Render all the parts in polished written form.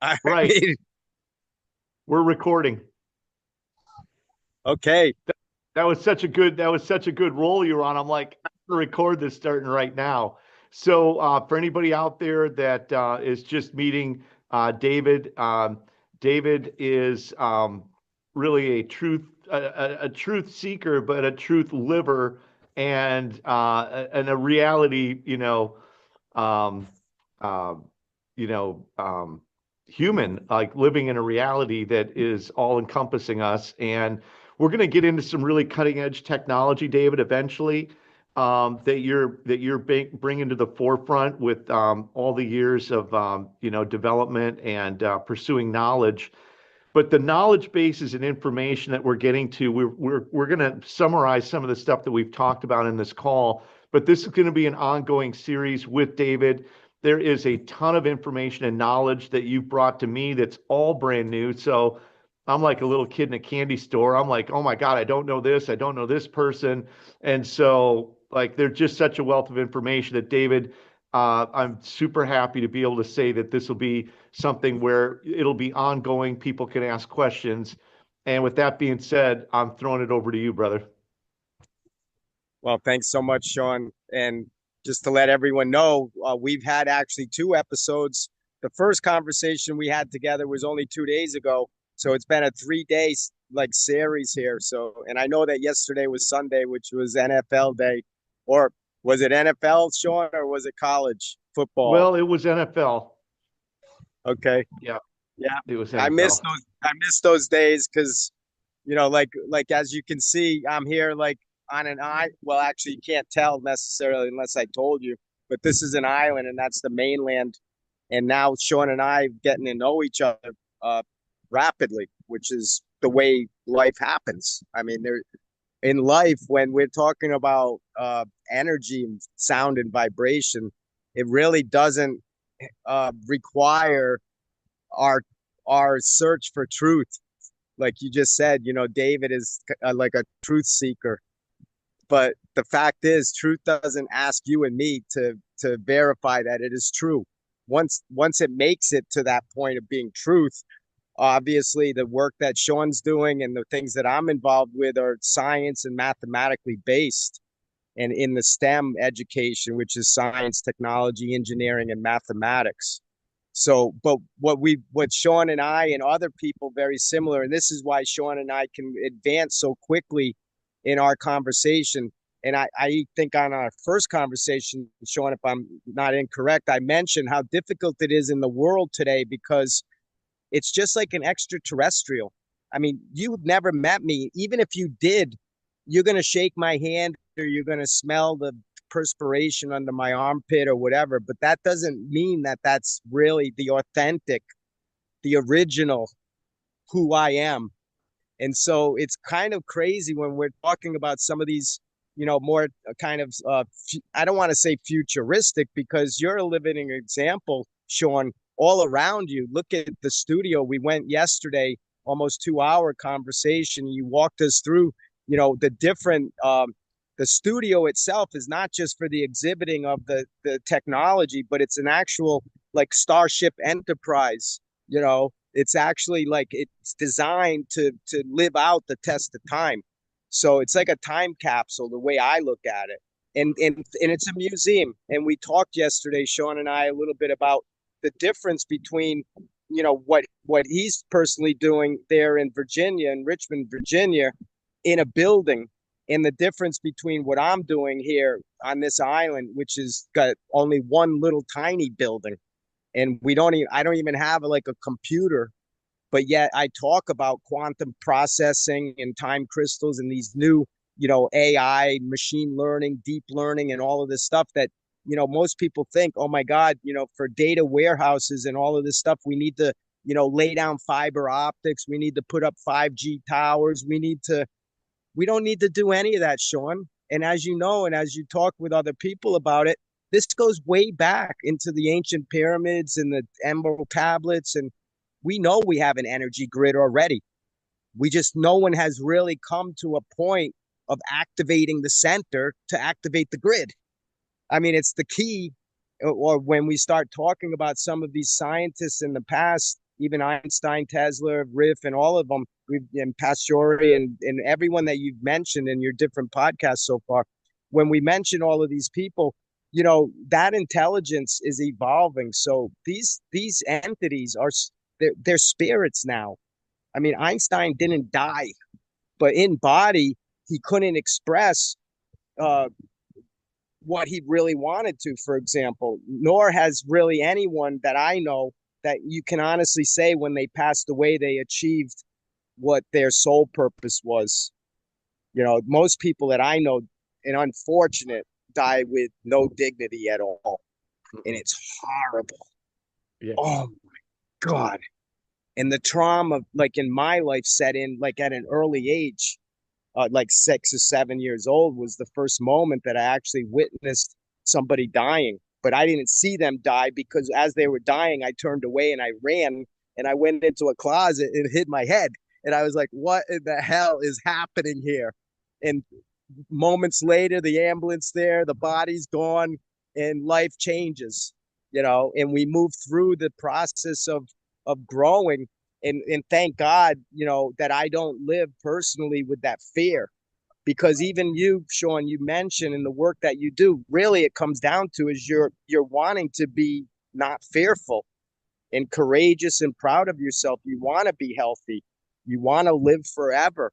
I Right. mean, We're recording. okay. That was such a good role you're on. I'm like, I'm gonna record this starting right now. So for anybody out there that is just meeting David, David is really a truth seeker, but a truth liver, and a reality, um, uh, you know, human, like living in a reality that is all encompassing us. And we're going to get into some really cutting edge technology, David, eventually, that you're bringing to the forefront with all the years of development and pursuing knowledge. But the knowledge bases and information that we're getting to, we're going to summarize some of the stuff that we've talked about in this call. But this is going to be an ongoing series with David. There is a ton of information and knowledge that you've brought to me that's all brand new. So I'm like a little kid in a candy store. I'm like, oh my God, I don't know this. I don't know this person. And so, like, they're just such a wealth of information that David, I'm super happy to be able to say that this will be something where it'll be ongoing. People can ask questions. And with that being said, I'm throwing it over to you, brother. Well, thanks so much, Sean. And just to let everyone know, we've had actually two episodes. The first conversation we had together was only 2 days ago. So it's been a 3 day like series here. So, and I know that yesterday was Sunday, which was NFL day, or was it NFL, Sean, or was it college football? Well, it was NFL. Okay. Yeah, Yeah. it was I miss NFL. those. I miss those days because like as you can see, I'm here like on an island. Well, actually, you can't tell necessarily unless I told you, but this is an island, and that's the mainland. And now Sean and I getting to know each other uh, rapidly, which is the way life happens. I mean, there in life when we're talking about energy and sound and vibration, it really doesn't require our our search for truth like you just said, David is like a truth seeker. But the fact is, truth doesn't ask you and me to verify that it is true. Once it makes it to that point of being truth, obviously the work that Sean's doing and the things that I'm involved with are science and mathematically based. And in the STEM education, which is science, technology, engineering, and mathematics. So, but what Sean and I and other people very similar, and this is why Sean and I can advance so quickly in our conversation. And I think on our first conversation, Sean, if I'm not incorrect, I mentioned how difficult it is in the world today because it's just like an extraterrestrial. I mean, you've never met me. Even if you did, you're going to shake my hand or you're going to smell the perspiration under my armpit or whatever. But that doesn't mean that that's really the authentic, the original who I am. And so it's kind of crazy when we're talking about some of these, more kind of, I don't want to say futuristic because you're a living example, Sean, all around you. Look at the studio. We went yesterday, almost 2 hour conversation. You walked us through, the different, the studio itself is not just for the exhibiting of the technology, but it's an actual like Starship Enterprise, it's actually like it's designed to live out the test of time. So it's like a time capsule, the way I look at it. And it's a museum. And we talked yesterday, Sean and I, a little bit about the difference between, what he's personally doing there in Virginia, in Richmond, Virginia, in a building, and the difference between what I'm doing here on this island, which is got only one little tiny building and I don't even have like a computer, but yet I talk about quantum processing and time crystals and these new, AI, machine learning, deep learning, and all of this stuff that, most people think, oh my God, for data warehouses and all of this stuff, we need to, lay down fiber optics. We need to put up 5G towers. We don't need to do any of that, Sean. And as you know, and as you talk with other people about it, this goes way back into the ancient pyramids and the emerald tablets. And we know we have an energy grid already. We just, no one has really come to a point of activating the center to activate the grid. I mean, it's the key. Or when we start talking about some of these scientists in the past, even Einstein, Tesla, Riff, and all of them, and Pastore, and everyone that you've mentioned in your different podcasts so far. When we mention all of these people, that intelligence is evolving. So these entities are they're spirits now. I mean, Einstein didn't die, but in body, he couldn't express uh, what he really wanted to, for example, nor has really anyone that I know that you can honestly say when they passed away, they achieved what their sole purpose was. Most people that I know, and unfortunate, die with no dignity at all. And Mm-mm. it's horrible. Yeah. Oh my God. And the trauma, like in my life, set in like at an early age, like 6 or 7 years old, was the first moment that I actually witnessed somebody dying. But I didn't see them die because as they were dying, I turned away and I ran and I went into a closet and hid my head. And I was like, what in the hell is happening here? And moments later, the ambulance there, the body's gone, and life changes, and we move through the process of growing. And thank God, that I don't live personally with that fear, because even you, Sean, you mentioned in the work that you do, really it comes down to is you're wanting to be not fearful and courageous and proud of yourself. You want to be healthy. You want to live forever.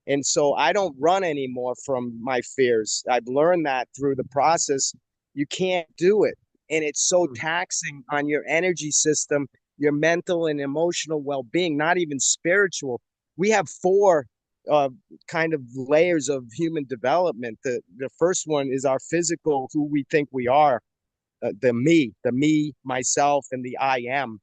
And so I don't run anymore from my fears. I've learned that through the process. You can't do it. And it's so taxing on your energy system, your mental and emotional well being, not even spiritual. We have four uh, kind of layers of human development. The first one is our physical, who we think we are, the me, myself, and the I am.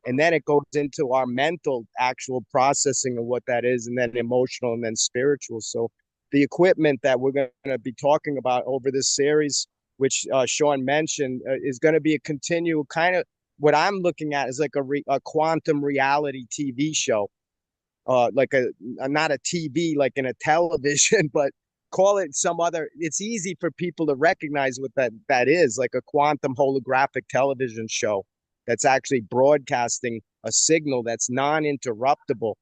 And then it goes into our mental actual processing of what that is, and then emotional, and then spiritual. So the equipment that we're going to be talking about over this series, which Sean mentioned, is going to be a continual kind of, what I'm looking at is like a quantum reality TV show, like not a TV like in a television, but call it some other. It's easy for people to recognize what that is, like a quantum holographic television show that's actually broadcasting a signal that's non-interruptible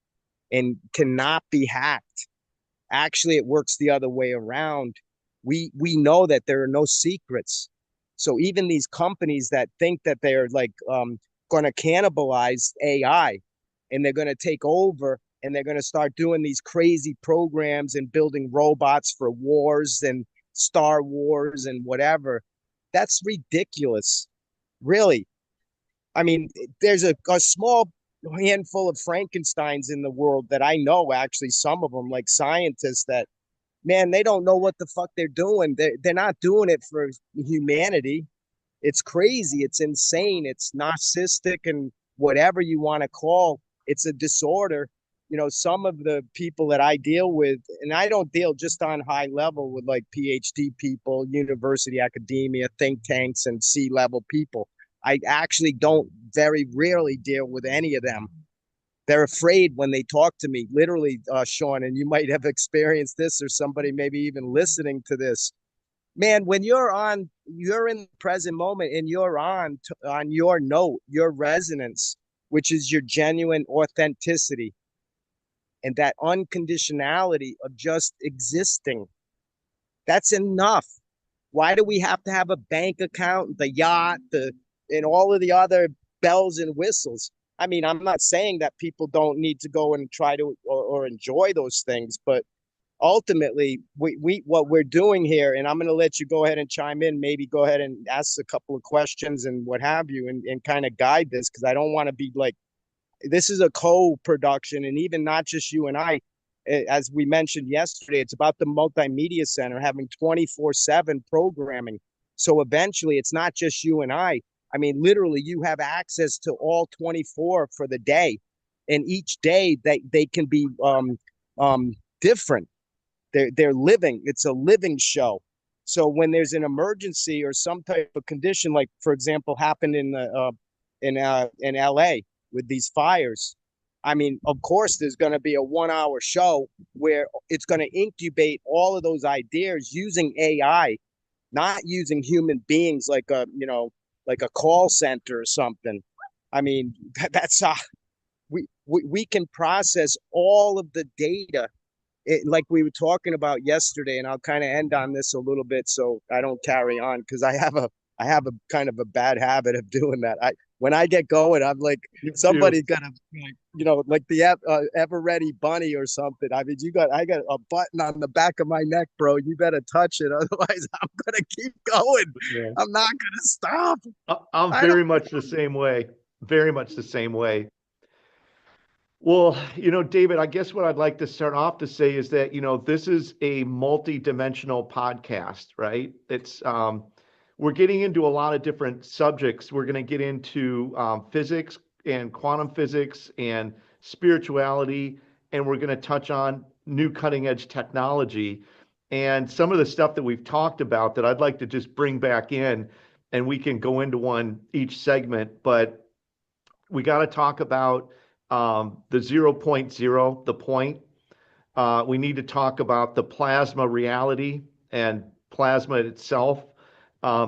and cannot be hacked. Actually, it works the other way around. We know that there are no secrets. So even these companies that think that they're like going to cannibalize AI and they're going to take over and they're going to start doing these crazy programs and building robots for wars and Star Wars and whatever, that's ridiculous. Really. I mean, there's a small handful of Frankensteins in the world that I know, actually, some of them, like scientists that, man, they don't know what the fuck they're doing. They're not doing it for humanity. It's crazy. It's insane. It's narcissistic and whatever you want to call. It's a disorder. Some of the people that I deal with, and I don't deal just on high level with like PhD people, university academia, think tanks, and C-level people. I actually don't very rarely deal with any of them. They're afraid when they talk to me, literally, Sean, and you might have experienced this, or somebody maybe even listening to this. Man, when you're in the present moment and you're on your note, your resonance, which is your genuine authenticity and that unconditionality of just existing. That's enough. Why do we have to have a bank account, the yacht, and all of the other bells and whistles? I mean, I'm not saying that people don't need to go and try to or enjoy those things, but ultimately, we what we're doing here, and I'm going to let you go ahead and chime in, maybe go ahead and ask a couple of questions and what have you, and kind of guide this, because I don't want to be like, this is a co-production, and even not just you and I. As we mentioned yesterday, it's about the multimedia center having 24/7 programming. So eventually it's not just you and I mean, literally, you have access to all 24 for the day, and each day they can be different. They're living. It's a living show. So when there's an emergency or some type of condition, like for example happened in LA with these fires, I mean, of course there's going to be a 1 hour show where it's going to incubate all of those ideas using AI, not using human beings like a call center or something. I mean, that's we can process all of the data like we were talking about yesterday, and I'll kind of end on this a little bit so I don't carry on because I have a kind of a bad habit of doing that. I When I get going, I'm like You too. somebody's gonna like the ever ready bunny or something. I mean, I got a button on the back of my neck, bro. You better touch it, otherwise I'm gonna keep going. Yeah. I'm not gonna stop. I'm I don't. very much the same way. Very much the same way. Well, David, I guess what I'd like to start off to say is that, this is a multi-dimensional podcast, right? We're getting into a lot of different subjects. We're going to get into physics and quantum physics and spirituality, and we're going to touch on new cutting edge technology and some of the stuff that we've talked about that I'd like to just bring back in, and we can go into one each segment. But we got to talk about the zero point 0.0, the point. We need to talk about the plasma reality and plasma itself.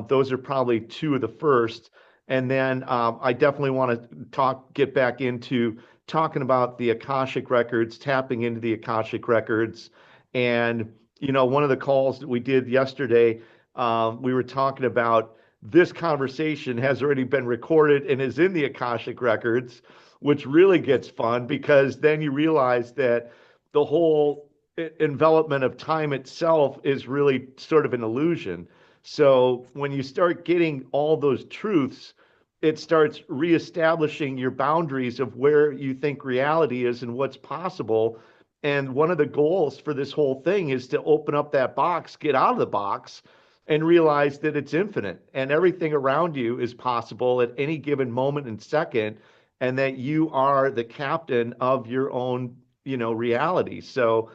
Those are probably two of the first. And then I definitely want to get back into talking about the Akashic records, tapping into the Akashic records. And, one of the calls that we did yesterday, we were talking about this conversation has already been recorded and is in the Akashic records, which really gets fun because then you realize that the whole envelopment of time itself is really sort of an illusion. So when you start getting all those truths, it starts reestablishing your boundaries of where you think reality is and what's possible. And one of the goals for this whole thing is to open up that box, get out of the box, and realize that it's infinite and everything around you is possible at any given moment and second, and that you are the captain of your own, reality. So,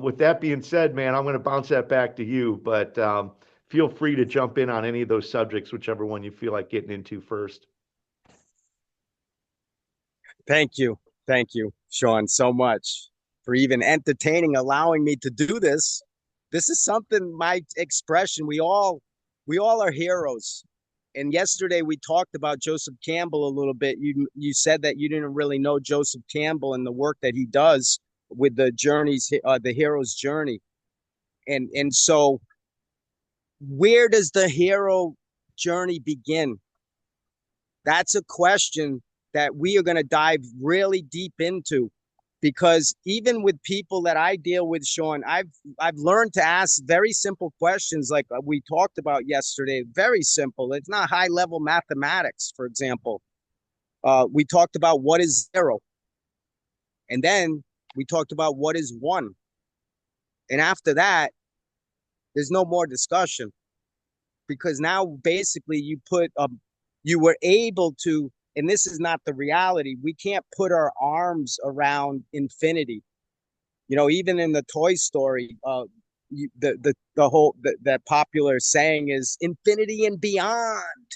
with that being said, man, I'm going to bounce that back to you, but feel free to jump in on any of those subjects, whichever one you feel like getting into first. Thank you. Thank you, Sean, so much for even entertaining, allowing me to do this. This is something, my expression, we all are heroes. And yesterday we talked about Joseph Campbell a little bit. You said that you didn't really know Joseph Campbell and the work that he does with the hero's journey. And so where does the hero journey begin? That's a question that we are going to dive really deep into because even with people that I deal with, Sean, I've learned to ask very simple questions like we talked about yesterday. Very simple. It's not high level mathematics, for example. We talked about what is zero, and then we talked about what is one, and after that, there's no more discussion because now basically you were able to, and this is not the reality. We can't put our arms around infinity. Even in the Toy Story, the whole that popular saying is infinity and beyond.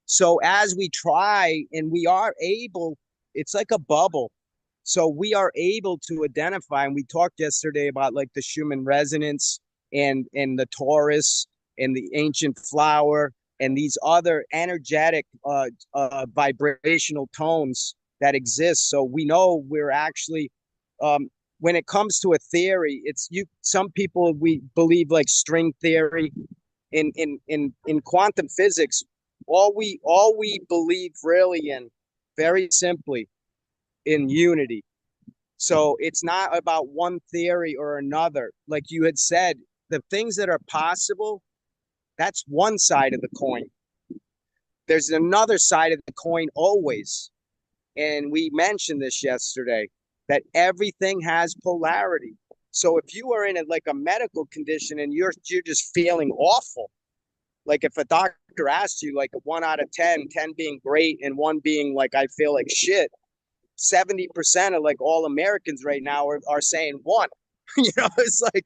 So as we try and we are able, it's like a bubble. So we are able to identify, and we talked yesterday about like the Schumann resonance and the torus and the ancient flower and these other energetic vibrational tones that exist. So we know we're actually when it comes to a theory, it's you. Some people we believe like string theory in quantum physics. All we believe really in, very simply, in unity. So it's not about one theory or another. Like you had said, the things that are possible, that's one side of the coin. There's another side of the coin always. And we mentioned this yesterday that everything has polarity. So if you are in like a medical condition and you're just feeling awful, like if a doctor asked you like a 1 out of 10, 10 being great and one being like I feel like shit, 70% of like all Americans right now are saying one. It's like,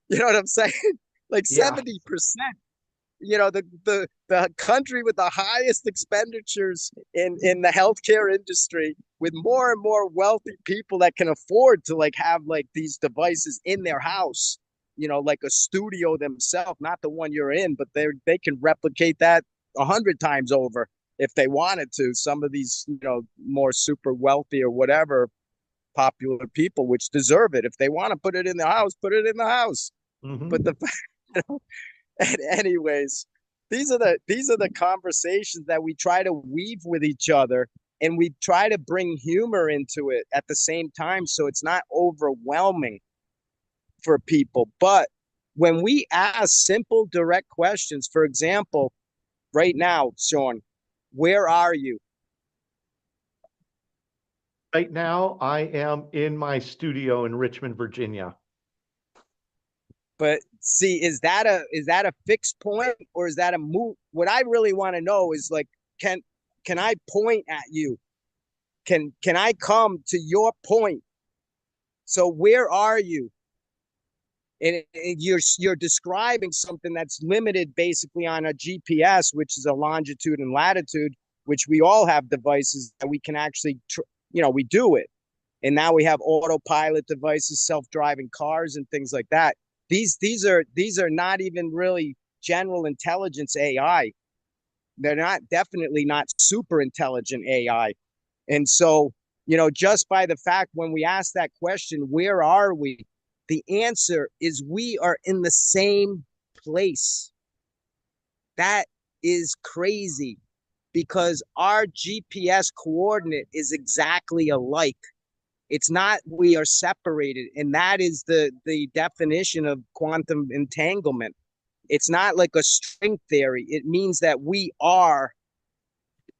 you know what I'm saying? Like Yeah. 70%. The country with the highest expenditures in the healthcare industry, with more and more wealthy people that can afford to like have like these devices in their house, like a studio themselves, not the one you're in, but they can replicate that 100 times over. if they wanted to. Some of these, more super wealthy or whatever popular people, which deserve it. If they want to put it in the house, put it in the house. But Hmm. the anyways, these are the conversations that we try to weave with each other, and we try to bring humor into it at the same time, so it's not overwhelming for people. But when we ask simple, direct questions, for example, right now, Sean, where are you? Right now, I am in my studio in Richmond, Virginia. But see, is that a fixed point, or is that a move? What I really want to know is, like, can can I point at you? Can I come to your point? So where are you? And you're describing something that's limited basically on a GPS, which is a longitude and latitude, which we all have devices that we can actually, we do it. And now we have autopilot devices, self-driving cars, and things like that. These are not even really general intelligence AI. They're not, definitely not super intelligent AI. And so, just by the fact when we ask that question, where are we? The answer is we are in the same place. That is crazy because our GPS coordinate is exactly alike. It's not we are separated, and that is the definition of quantum entanglement. It's not like a string theory. It means that we are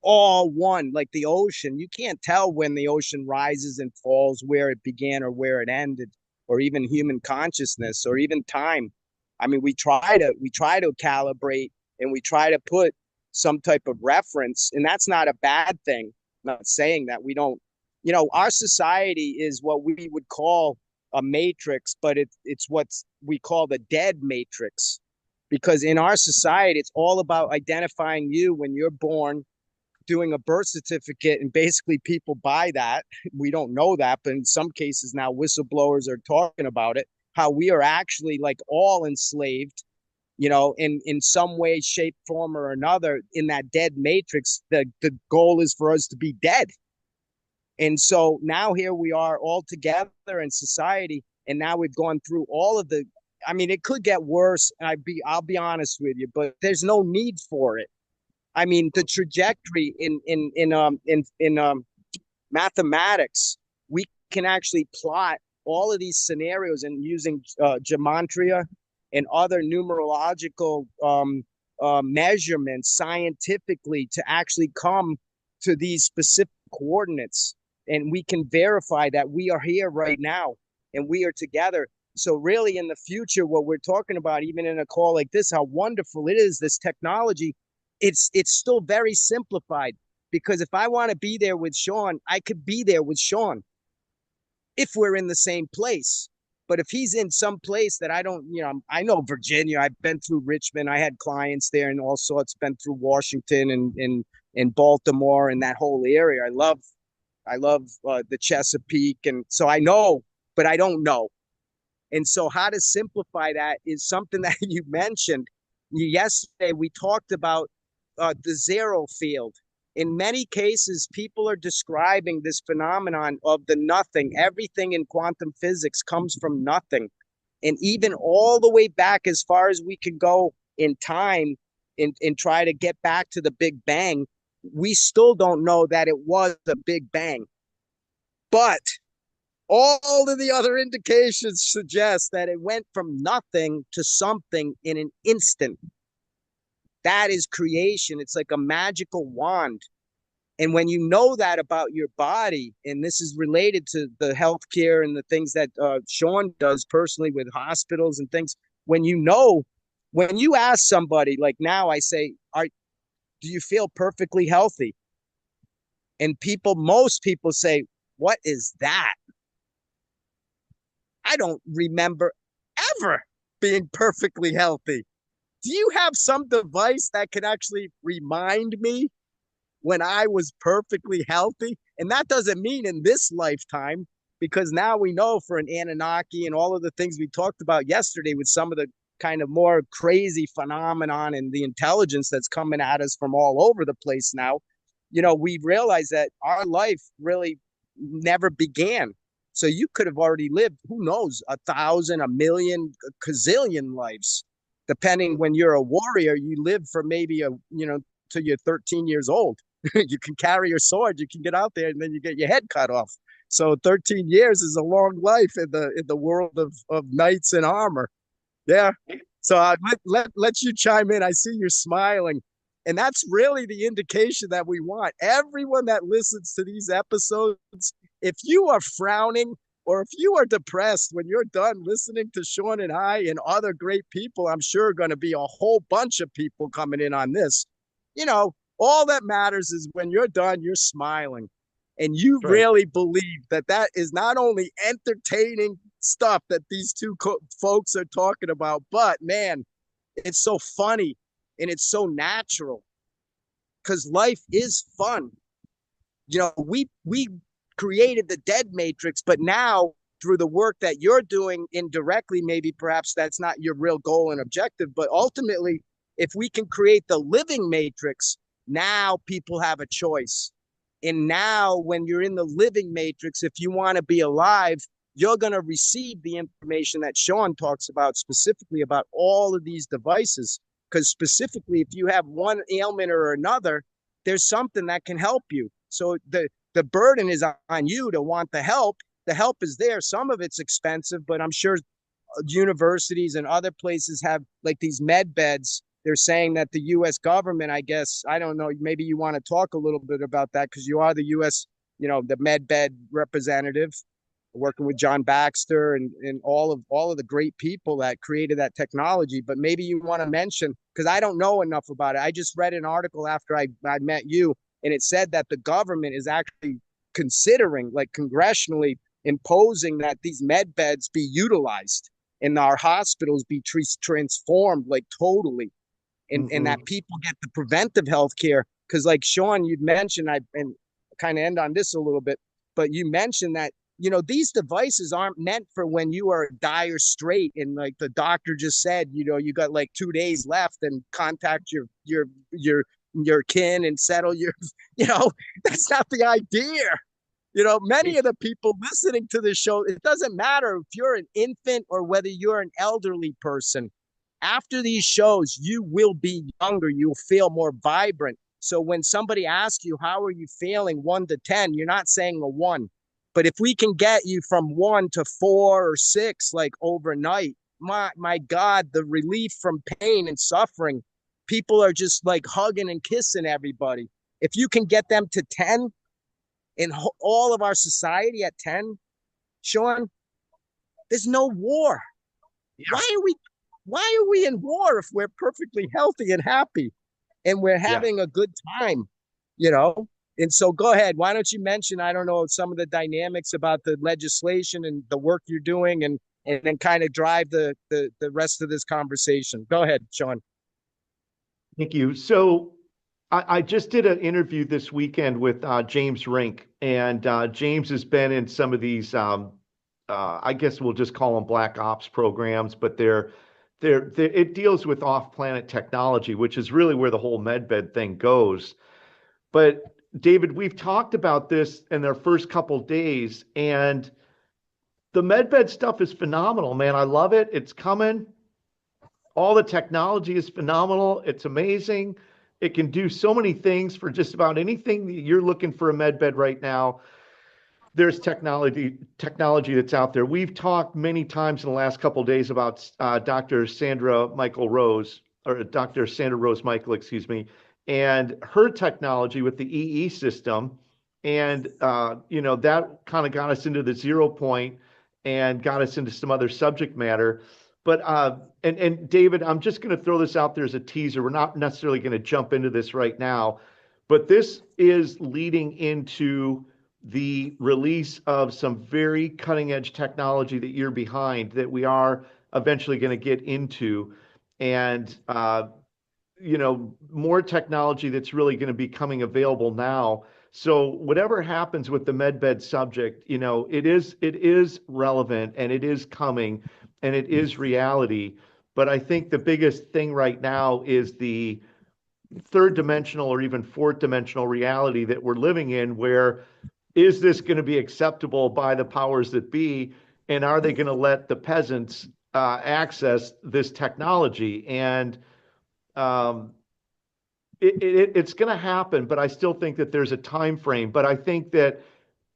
all one, like the ocean. You can't tell when the ocean rises and falls, where it began or where it ended, or even human consciousness, or even time. I mean, we try to calibrate, and we try to put some type of reference, and that's not a bad thing. I'm not saying that we don't. Our society is what we would call a matrix, but it's what we call the dead matrix, because in our society, it's all about identifying you when you're born, doing a birth certificate, and basically people buy that. We don't know that, but in some cases now whistleblowers are talking about it, how we are actually like all enslaved, in some way, shape, form, or another in that dead matrix. The goal is for us to be dead. And so now here we are all together in society, and now we've gone through all of the, I mean, it could get worse. I'll be honest with you, but there's no need for it. I mean, the trajectory in mathematics, we can actually plot all of these scenarios and using gematria and other numerological measurements scientifically to actually come to these specific coordinates, and we can verify that we are here right now and we are together. So really, in the future, what we're talking about, even in a call like this, how wonderful it is, this technology, it's still very simplified, because if I want to be there with Sean, I could be there with Sean if we're in the same place. But if he's in some place that I don't, I know Virginia, I've been through Richmond, I had clients there and all sorts, been through Washington and Baltimore and that whole area. I love the Chesapeake, and so I know, but I don't know. And so, how to simplify that is something that you mentioned. Yesterday, we talked about the zero field. In many cases, people are describing this phenomenon of the nothing. Everything in quantum physics comes from nothing. And even all the way back, as far as we can go in time, and try to get back to the Big Bang, we still don't know that it was a Big Bang. But all of the other indications suggest that it went from nothing to something in an instant. That is creation. It's like a magical wand. And when you know that about your body, and this is related to the healthcare and the things that Sean does personally with hospitals and things, when when you ask somebody, like now I say, do you feel perfectly healthy? And most people say, what is that? I don't remember ever being perfectly healthy. Do you have some device that can actually remind me when I was perfectly healthy? And that doesn't mean in this lifetime, because now we know for an Anunnaki and all of the things we talked about yesterday with some of the kind of more crazy phenomenon and the intelligence that's coming at us from all over the place now. we realize that our life really never began. So you could have already lived, who knows, 1,000, a million, a gazillion lives. Depending when you're a warrior, you live for maybe till you're 13 years old. You can carry your sword, you can get out there, and then you get your head cut off. So 13 years is a long life in the world of knights in armor. Yeah. So let you chime in. I see you're smiling. And that's really the indication that we want. Everyone that listens to these episodes, if you are frowning or if you are depressed when you're done listening to Sean and I and other great people, I'm sure going to be a whole bunch of people coming in on this. All that matters is when you're done, you're smiling. And you That's right. really believe that that is not only entertaining stuff that these two folks are talking about, but man, it's so funny and it's so natural because life is fun. We created the dead matrix, but now through the work that you're doing indirectly, maybe perhaps that's not your real goal and objective, but ultimately, if we can create the living matrix, now people have a choice. And now, when you're in the living matrix, if you want to be alive, you're going to receive the information that Sean talks about, specifically about all of these devices. Because specifically, if you have one ailment or another, there's something that can help you. So the burden is on you to want the help. The help is there. Some of it's expensive, but I'm sure universities and other places have like these med beds. They're saying that the U.S. government, I guess, I don't know, maybe you want to talk a little bit about that because you are the U.S., the med bed representative, working with John Baxter and all of the great people that created that technology. But maybe you want to mention, because I don't know enough about it. I just read an article after I met you, and it said that the government is actually considering, like congressionally, imposing that these med beds be utilized and our hospitals be transformed like totally, and that Hmm. people get the preventive health care. Because like Sean, you'd mentioned, and kind of end on this a little bit, but you mentioned that these devices aren't meant for when you are dire straight and like the doctor just said, you got like 2 days left and contact your kin and settle your you know that's not the idea. Many of the people listening to this show, it doesn't matter if you're an infant or whether you're an elderly person. After these shows, you will be younger. You'll feel more vibrant. So when somebody asks you, how are you feeling 1 to 10, you're not saying a one. But if we can get you from 1 to 4 or 6, like overnight, my God, the relief from pain and suffering, people are just like hugging and kissing everybody. If you can get them to 10, in all of our society at 10, Sean, there's no war. Yeah. Why are we in war if we're perfectly healthy and happy and we're Yeah. having a good time, you know? And so go ahead. Why don't you mention, I don't know, some of the dynamics about the legislation and the work you're doing and then kind of drive the rest of this conversation. Go ahead, Sean. Thank you. So I just did an interview this weekend with James Rink, and James has been in some of these, I guess we'll just call them black ops programs, but it deals with off-planet technology, which is really where the whole medbed thing goes. But David, we've talked about this in their first couple days, and the medbed stuff is phenomenal, man. I love it. It's coming. All the technology is phenomenal. It's amazing. It can do so many things for just about anything that you're looking for a med bed right now. There's technology that's out there. We've talked many times in the last couple of days about Dr. Sandra Michael Rose, or Dr. Sandra Rose Michael, excuse me, and her technology with the EE system. And, that kind of got us into the 0 point and got us into some other subject matter. But, and David, I'm just going to throw this out there as a teaser. We're not necessarily going to jump into this right now, but this is leading into the release of some very cutting edge technology that you're behind that we are eventually going to get into. And, more technology that's really going to be coming available now. So whatever happens with the medbed subject, it is relevant and it is coming and it is reality. But I think the biggest thing right now is third dimensional or even fourth dimensional reality that we're living in, where is this going to be acceptable by the powers that be? And are they going to let the peasants access this technology? And um, it's going to happen, but I still think that there's a time frame. But I think that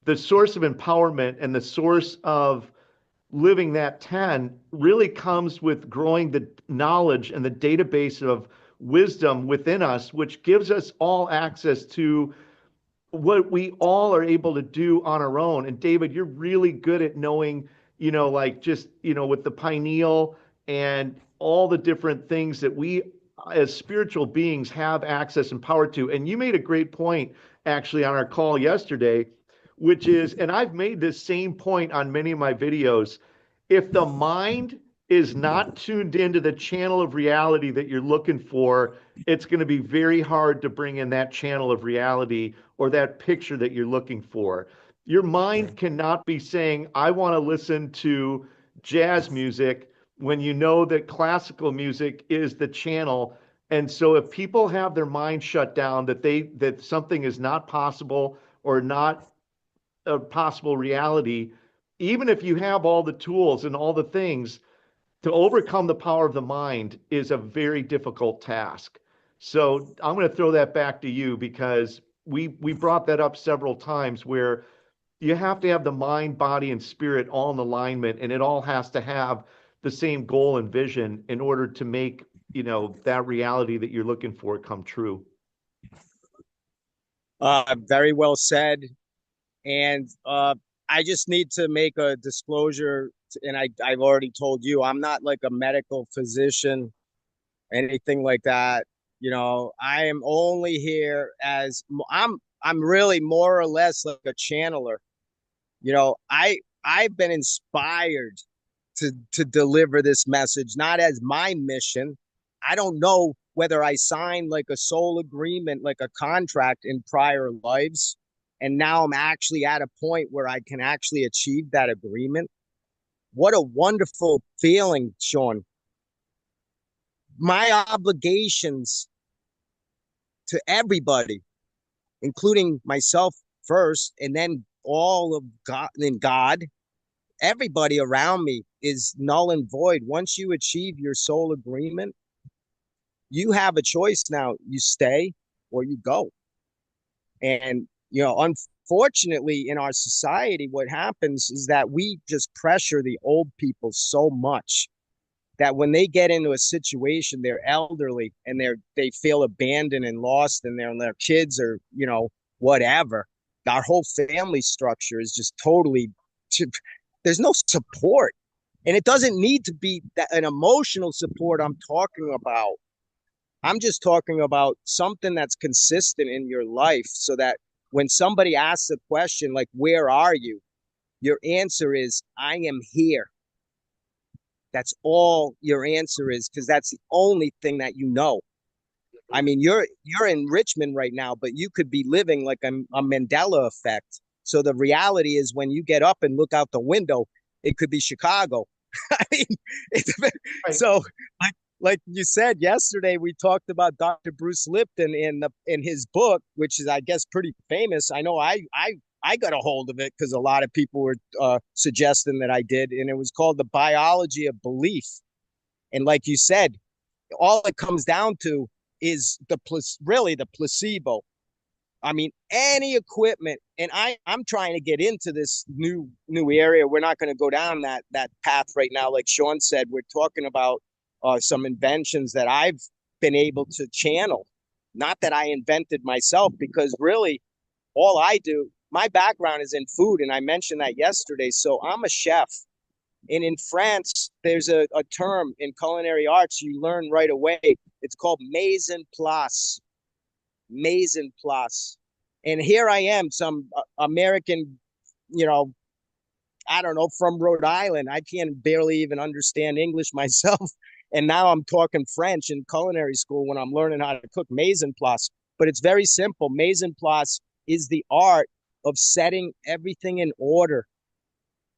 the source of empowerment and the source of living that 10 really comes with growing the knowledge and the database of wisdom within us, which gives us all access to what we all are able to do on our own. And David, you're really good at knowing, like just, with the pineal and all the different things that we as spiritual beings have access and power to. And you made a great point actually on our call yesterday, which is, and I've made this same point on many of my videos. If the mind is not tuned into the channel of reality that you're looking for, it's going to be very hard to bring in that channel of reality or that picture that you're looking for. Your mind cannot be saying, I want to listen to jazz music when you know that classical music is the channel. And so if people have their mind shut down that something is not possible or not a possible reality, even if you have all the tools and all the things, to overcome the power of the mind is a very difficult task. So I'm going to throw that back to you because we brought that up several times where you have to have the mind, body, and spirit all in alignment, and it all has to have the same goal and vision in order to make that reality that you're looking for come true. Very well said. And I just need to make a disclosure, and I've already told you, I'm not like a medical physician, anything like that. I am only here as I'm really more or less like a channeler. I've been inspired to deliver this message, not as my mission. I don't know whether I signed like a soul agreement, like a contract in prior lives, and now I'm actually at a point where I can actually achieve that agreement. What a wonderful feeling, Sean. My obligations to everybody, including myself first, and then all of God and God, everybody around me is null and void. Once you achieve your soul agreement, you have a choice now. You stay or you go. And, unfortunately, in our society, what happens is that we just pressure the old people so much that when they get into a situation, they're elderly and they feel abandoned and lost, and their kids are, whatever. Our whole family structure is just totally. There's no support, and it doesn't need to be an emotional support I'm talking about. I'm just talking about something that's consistent in your life, so that when somebody asks a question like, where are you? Your answer is, I am here. That's all your answer is, because that's the only thing that you know. I mean, you're in Richmond right now, but you could be living like a Mandela effect. So the reality is, when you get up and look out the window, it could be Chicago. I mean, it's, Right. so like you said yesterday, we talked about Dr. Bruce Lipton in his book, which is, I guess, pretty famous. I know I got a hold of it because a lot of people were suggesting that I did, and it was called The Biology of Belief. And like you said, all it comes down to is really the placebo. I mean, any equipment, and I'm trying to get into this new area. We're not going to go down that path right now. Like Sean said, we're talking about some inventions that I've been able to channel. Not that I invented myself, because really, all I do, my background is in food, and I mentioned that yesterday. So I'm a chef, and in France, there's a term in culinary arts you learn right away. It's called mise en place. Mise en place. And here I am, some American, you know, I don't know, from Rhode Island. I can't barely even understand English myself. And now I'm talking French in culinary school when I'm learning how to cook mise en place. But it's very simple. Mise en place is the art of setting everything in order.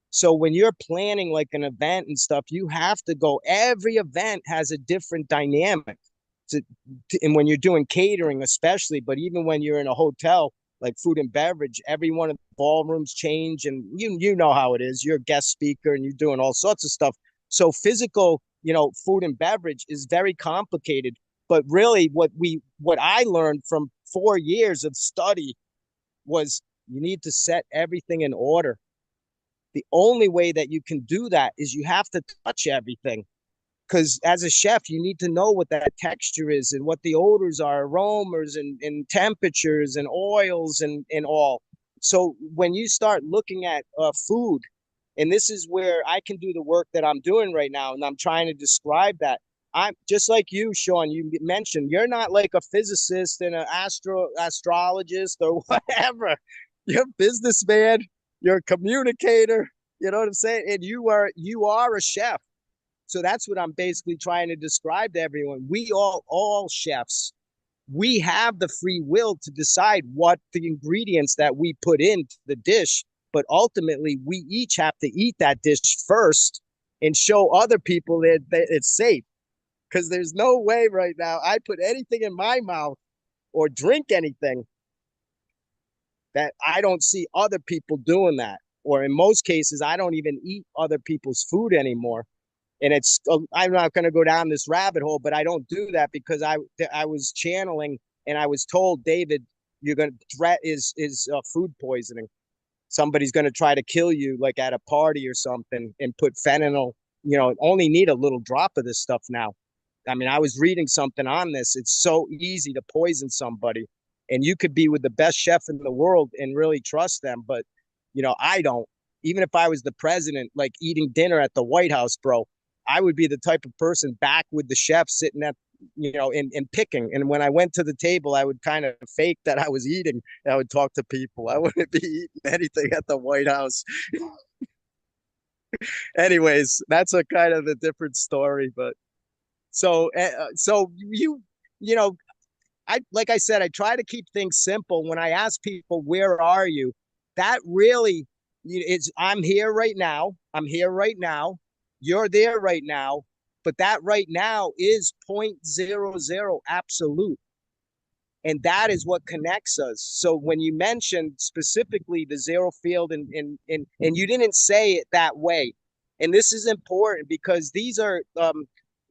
So when you're planning like an event and stuff, you have to go, every event has a different dynamic. to, and when you're doing catering, especially, but even when you're in a hotel, like food and beverage, every one of the ballrooms change, and you know how it is. You're a guest speaker and you're doing all sorts of stuff. So physical, food and beverage is very complicated. But really, what I learned from 4 years of study was you need to set everything in order. The only way that you can do that is you have to touch everything, because as a chef, you need to know what that texture is and what the odors are, aromas and temperatures and oils and all. So when you start looking at food, and this is where I can do the work that I'm doing right now, and I'm trying to describe that. I'm just like you, Sean. You mentioned you're not like a physicist and an astrologist or whatever. You're a businessman. You're a communicator. You know what I'm saying? And you are a chef. So that's what I'm basically trying to describe to everyone. We all chefs, we have the free will to decide what the ingredients that we put into the dish, but ultimately we each have to eat that dish first and show other people that it's safe. Because there's no way right now I put anything in my mouth or drink anything that I don't see other people doing that. Or in most cases, I don't even eat other people's food anymore. And I'm not going to go down this rabbit hole, but I don't do that because I was channeling and I was told, David, you're going to threat is food poisoning. Somebody's going to try to kill you like at a party or something and put fentanyl. Only need a little drop of this stuff now. I mean, I was reading something on this. It's so easy to poison somebody, and you could be with the best chef in the world and really trust them. But I don't. Even if I was the president, like eating dinner at the White House, bro, I would be the type of person back with the chef sitting at, and picking. And when I went to the table, I would kind of fake that I was eating. I would talk to people. I wouldn't be eating anything at the White House. Anyways, that's a kind of a different story. But so you know, like I said, I try to keep things simple. When I ask people, where are you? That really is, I'm here right now. I'm here right now. You're there right now. But that right now is 0.00 absolute. And that is what connects us. So when you mentioned specifically the zero field, and you didn't say it that way, and this is important because these are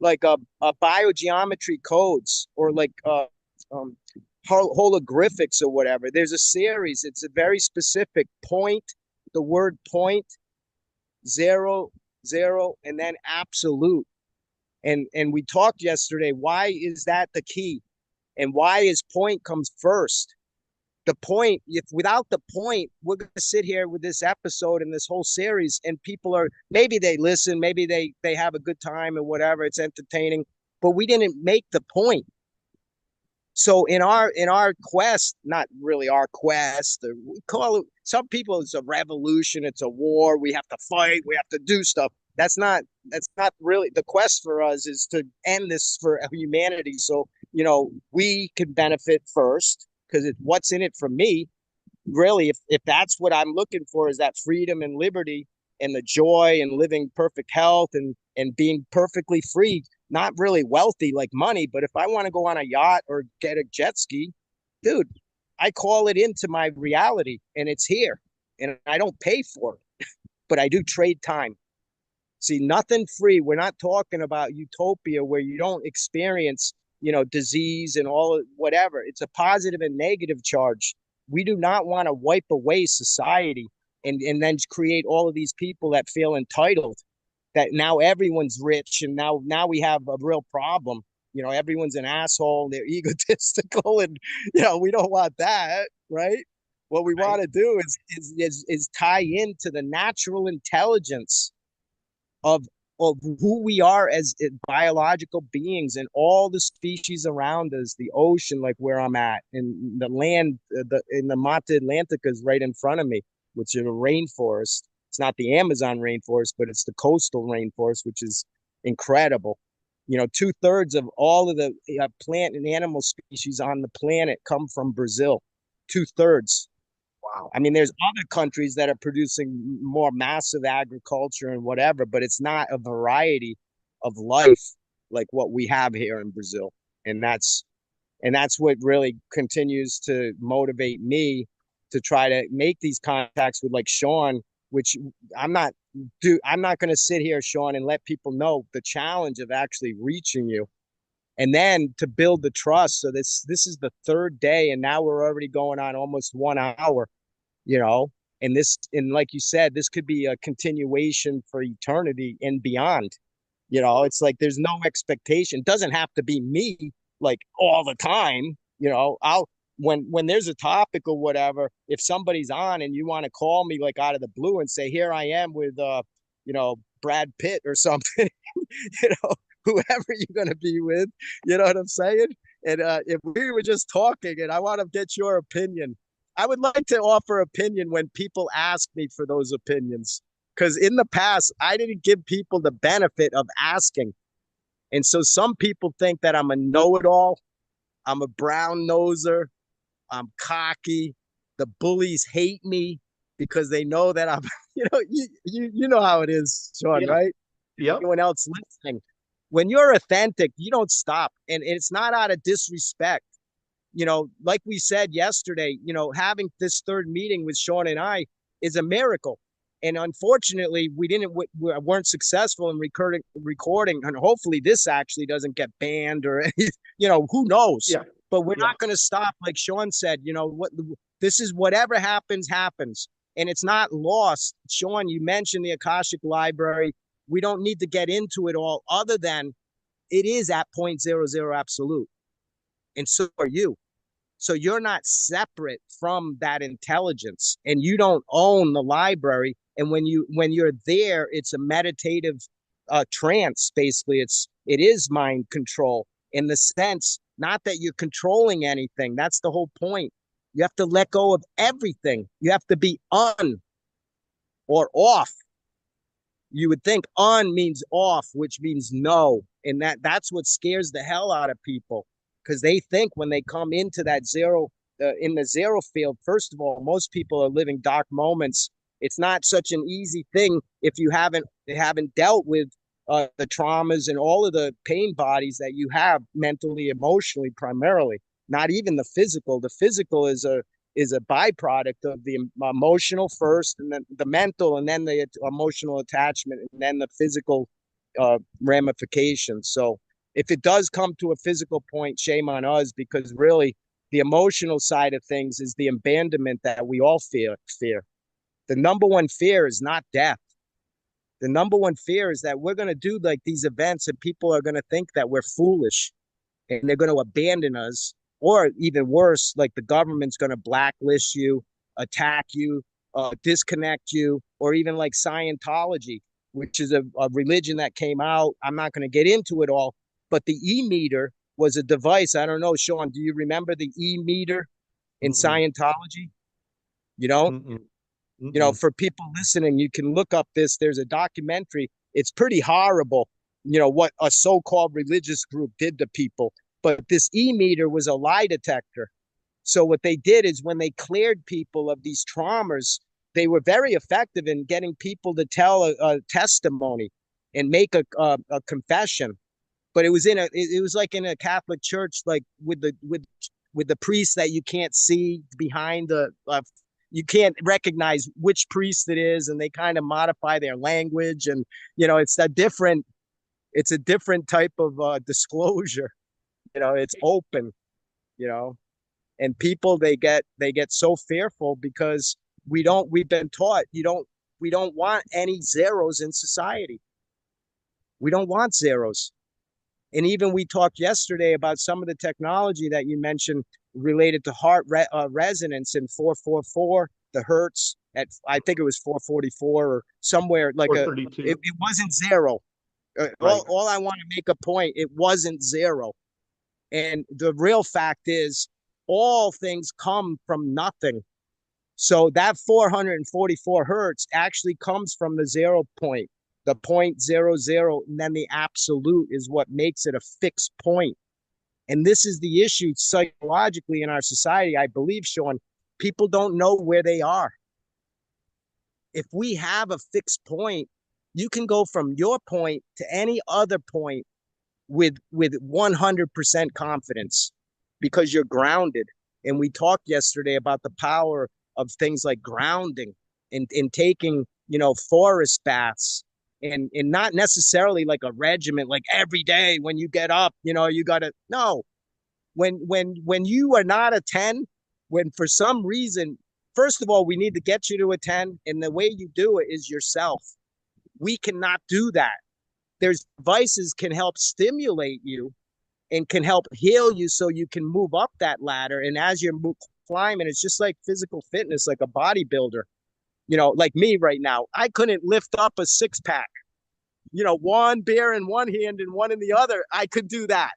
like a biogeometry codes, or like um, holographics or whatever. There's a series. It's a very specific point. The word point, zero, zero, and then absolute. And we talked yesterday. Why is that the key? And why is point comes first? The point, if without the point, we're going to sit here with this episode and this whole series, and people are, maybe they listen, maybe they have a good time and whatever, it's entertaining, but we didn't make the point. So in our quest, not really our quest, we call it, some people it's a revolution, it's a war, we have to fight, we have to do stuff. That's not really the quest. For us is to end this for humanity. So we can benefit first, because what's in it for me, really, if that's what I'm looking for, is that freedom and liberty and the joy and living perfect health and being perfectly free, not really wealthy like money, but if I want to go on a yacht or get a jet ski, dude, I call it into my reality and it's here, and I don't pay for it, but I do trade time. See, nothing free. We're not talking about utopia where you don't experience, disease and all whatever. It's a positive and negative charge. We do not want to wipe away society and then create all of these people that feel entitled, that now everyone's rich, and now we have a real problem. Everyone's an asshole, they're egotistical, and we don't want that, right? What we Right. want to do is tie into the natural intelligence of of who we are as biological beings, and all the species around us, the ocean, like where I'm at, and the land, in the Mata Atlantica is right in front of me, which is a rainforest. It's not the Amazon rainforest, but it's the coastal rainforest, which is incredible. 2/3 of all of the plant and animal species on the planet come from Brazil. 2/3. Wow. I mean, there's other countries that are producing more massive agriculture and whatever, but it's not a variety of life like what we have here in Brazil. And that's what really continues to motivate me to try to make these contacts with like Sean, which I'm not I'm not going to sit here, Sean, and let people know the challenge of actually reaching you, and then to build the trust. So this is the third day, and now we're already going on almost 1 hour, you know. And this, and like you said, this could be a continuation for eternity and beyond. It's like there's no expectation. It doesn't have to be me like all the time. I'll when there's a topic or whatever, if somebody's on and you want to call me like out of the blue and say, here I am with Brad Pitt or something, you know, whoever you're gonna be with, you know what I'm saying? And if we were just talking and I want to get your opinion, I would like to offer opinion when people ask me for those opinions. Because in the past, I didn't give people the benefit of asking. And so some people think that I'm a know it all, I'm a brown noser, I'm cocky. The bullies hate me because they know that I'm, you know how it is, Sean, Yeah. right? Yep. Anyone else listening? When you're authentic, you don't stop. And it's not out of disrespect. Like we said yesterday, having this third meeting with Sean and I is a miracle. And unfortunately, we weren't successful in recording, and hopefully this actually doesn't get banned or who knows. Yeah. But we're Yeah. not going to stop, like Sean said. What this is, whatever happens, happens, and it's not lost. Sean, you mentioned the Akashic Library. We don't need to get into it all, other than it is at point zero zero absolute, and so are you. So you're not separate from that intelligence, and you don't own the library. And when you're there, it's a meditative trance. Basically, it is mind control in the sense, not that you're controlling anything. That's the whole point. You have to let go of everything. You have to be on or off. You would think on means off, which means no. And that's what scares the hell out of people, because they think when they come into that zero, in the zero field, first of all, most people are living dark moments. It's not such an easy thing if you haven't dealt with the traumas and all of the pain bodies that you have mentally, emotionally, primarily. Not even the physical. The physical is a byproduct of the emotional first, and then the mental, and then the emotional attachment, and then the physical ramifications. So if it does come to a physical point, shame on us, because really the emotional side of things is the abandonment that we all fear. The number one fear is not death. The number one fear is that we're going to do like these events and people are going to think that we're foolish and they're going to abandon us, or even worse, like the government's going to blacklist you, attack you, disconnect you, or even like Scientology, which is a religion that came out. I'm not going to get into it all, but the e-meter was a device. I don't know, Sean, do you remember the e-meter in Mm-mm. Scientology? You don't? Mm-mm. Mm-mm. For people listening, you can look up this. There's a documentary. It's pretty horrible, what a so-called religious group did to people. But this e-meter was a lie detector. So what they did is when they cleared people of these traumas, they were very effective in getting people to tell a testimony and make a confession. But it was like in a Catholic church, like with the priest that you can't see behind you can't recognize which priest it is, and they kind of modify their language, and it's a different type of disclosure. It's open. You know, and people they get so fearful because we've been taught we don't want any zeros in society. We don't want zeros. And even we talked yesterday about some of the technology that you mentioned related to heart resonance in 444, the hertz at, I think it was 444 or somewhere like it, 432. it wasn't zero. Right. All I want to make a point, it wasn't zero. And the real fact is, all things come from nothing. So that 444 hertz actually comes from the 0 point, the point zero zero, and then the absolute is what makes it a fixed point. And this is the issue psychologically in our society, I believe, Sean. People don't know where they are. If we have a fixed point, you can go from your point to any other point with 100% confidence because you're grounded. And we talked yesterday about the power of things like grounding and taking, forest baths and not necessarily like a regimen, like every day when you get up, you gotta no. When you are not a 10, when for some reason, first of all, we need to get you to a 10, and the way you do it is yourself. We cannot do that. There's devices can help stimulate you and can help heal you so you can move up that ladder. And as you're climbing, it's just like physical fitness, like a bodybuilder. Like me right now, I couldn't lift up a 6 pack. One beer in one hand and one in the other. I could do that,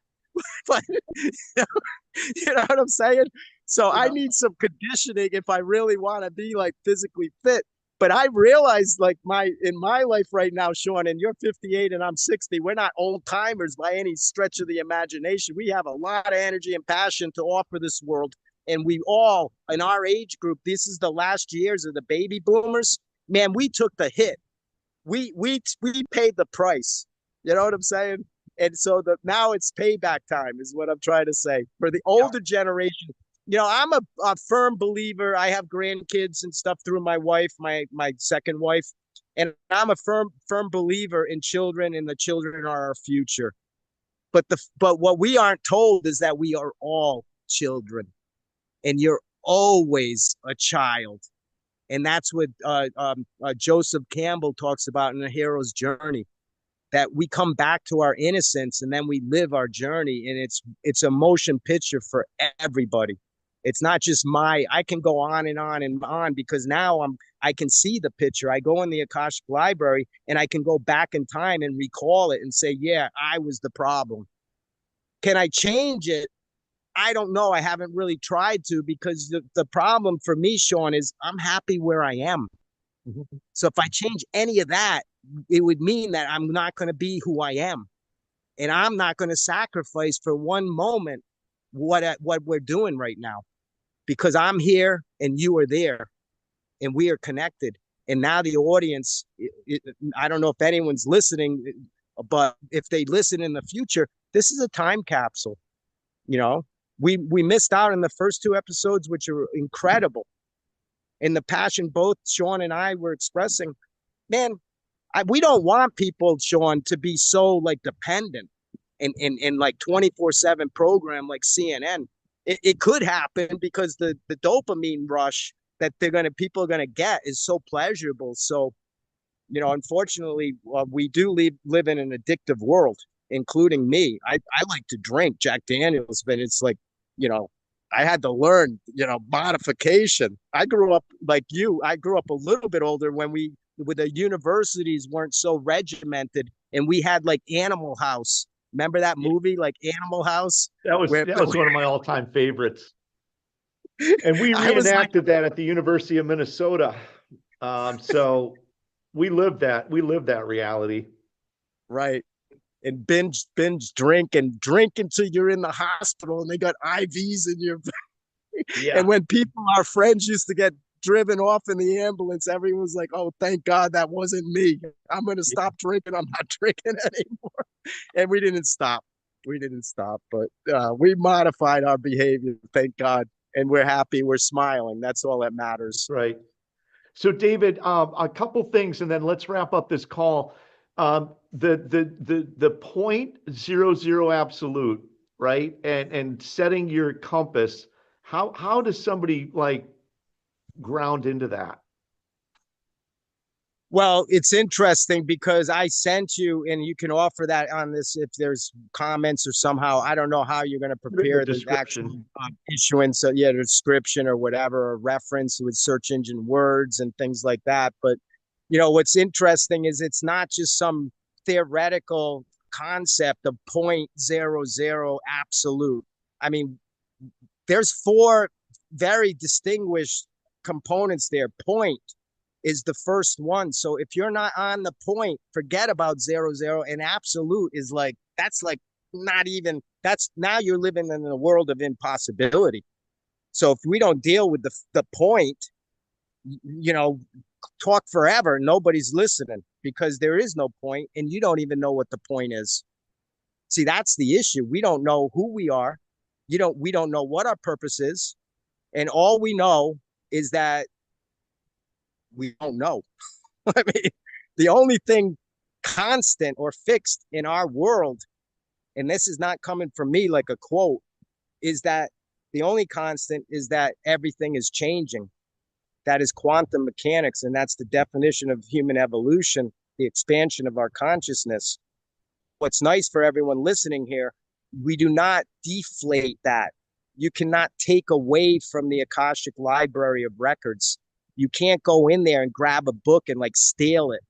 but you know what I'm saying? So I Yeah. need some conditioning if I really want to be like physically fit. But I realize like in my life right now, Sean, and you're 58 and I'm 60, we're not old timers by any stretch of the imagination. We have a lot of energy and passion to offer this world. And we all in our age group, this is the last years of the baby boomers. Man, we took the hit. We paid the price. You know what I'm saying? And so now it's payback time is what I'm trying to say for the Yeah. older generation. I'm a firm believer. I have grandkids and stuff through my wife, my second wife, and I'm a firm believer in children, and the children are our future. But what we aren't told is that we are all children, and you're always a child. And that's what Joseph Campbell talks about in The Hero's Journey, that we come back to our innocence and then we live our journey. And it's a motion picture for everybody. It's not just I can go on and on and on because now I can see the picture. I go in the Akashic Library and I can go back in time and recall it and say, yeah, I was the problem. Can I change it? I don't know. I haven't really tried to because the problem for me, Sean, is I'm happy where I am. So if I change any of that, it would mean that I'm not going to be who I am. And I'm not going to sacrifice for one moment what we're doing right now because I'm here and you are there and we are connected. And now the audience, I don't know if anyone's listening, but if they listen in the future, this is a time capsule. You know, we missed out in the first 2 episodes, which are incredible. And the passion both Sean and I were expressing, man, we don't want people, Sean, to be so like dependent and like 24/7 program like CNN. It could happen because the dopamine rush that people are gonna get is so pleasurable. So unfortunately, we do live in an addictive world, including me. I like to drink Jack Daniels, but it's like, you know, I had to learn, modification. I grew up like you. I grew up a little bit older when the universities weren't so regimented and we had like Animal House. Remember that movie, like Animal House, That was where that was one of my all-time favorites. And we I was like, reenacted that at the University of Minnesota. So we lived that reality. right. And binge drink until you're in the hospital and they got IVs in your. Yeah. And when our friends used to get driven off in the ambulance, everyone was like, oh, thank God that wasn't me. I'm going to Yeah. stop drinking. I'm not drinking anymore. And we didn't stop. We didn't stop, but we modified our behavior. Thank God. And we're happy. We're smiling. That's all that matters. Right. So, David, a couple things, and then let's wrap up this call. The 0.00 absolute, right? And setting your compass. How does somebody like ground into that? Well, it's interesting because I sent you, and you can offer that on this if there's comments or somehow. I don't know how you're going to In the prepare the description. actual issuance, yeah, the description or whatever, or reference with search engine words and things like that. But what's interesting is it's not just some theoretical concept of 0.00 absolute. I mean, there's four very distinguished components there. Point is the first one. So if you're not on the point, forget about 000. And absolute is like, that's like not even, that's now you're living in a world of impossibility. So if we don't deal with the point, you know, talk forever, nobody's listening because there is no point and you don't even know what the point is. See, that's the issue. We don't know who we are. We don't know what our purpose is. And all we know is that we don't know. I mean, the only thing constant or fixed in our world, and this is not coming from me like a quote, is that the only constant is that everything is changing. That is quantum mechanics, and that's the definition of human evolution, the expansion of our consciousness. What's nice for everyone listening here, we do not deflate that. You cannot take away from the Akashic library of records. You can't go in there and grab a book and like steal it.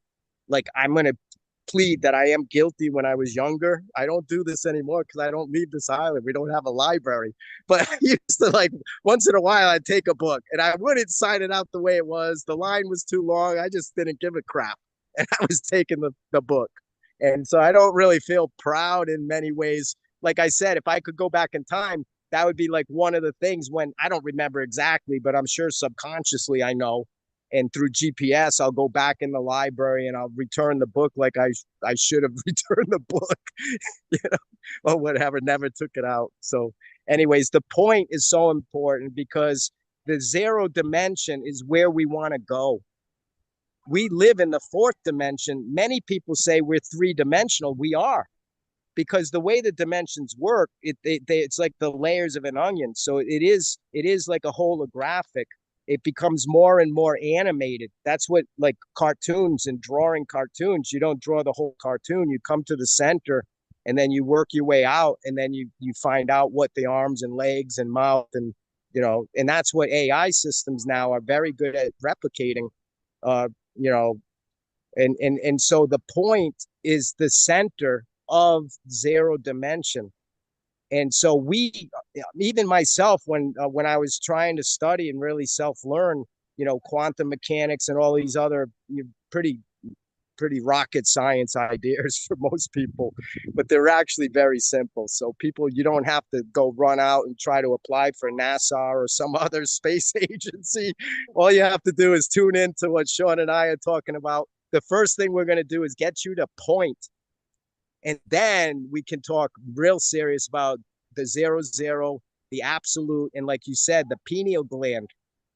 Like, I'm going to plead that I am guilty when I was younger. I don't do this anymore because I don't leave this island. We don't have a library. But I used to, like, once in a while I'd take a book and I wouldn't sign it out the way it was. The line was too long. I just didn't give a crap. And I was taking the book. And so I don't really feel proud in many ways. Like I said, if I could go back in time, that would be like one of the things when I don't remember exactly, but I'm sure subconsciously I know. And through GPS, I'll go back in the library and I'll return the book like I should have returned the book, you know, or whatever. Never took it out. So, anyways, the point is so important because the zero dimension is where we want to go. We live in the fourth dimension. Many people say we're three dimensional. We are, because the way the dimensions work, it's like the layers of an onion. So it is like a holographic. It becomes more and more animated. That's what, like, cartoons and drawing cartoons. You don't draw the whole cartoon. You come to the center, and then you work your way out, and then you find out what the arms and legs and mouth and and that's what AI systems now are very good at replicating. Uh, you know, and so the point is the center of zero dimension. And so we, even myself, when I was trying to study and really self learn, quantum mechanics and all these other pretty pretty rocket science ideas for most people, but they're actually very simple. So people, you don't have to go run out and try to apply for NASA or some other space agency. All you have to do is tune in to what Sean and I are talking about. The first thing we're going to do is get you to point, and then we can talk real serious about the zero zero, the absolute, and like you said, the pineal gland.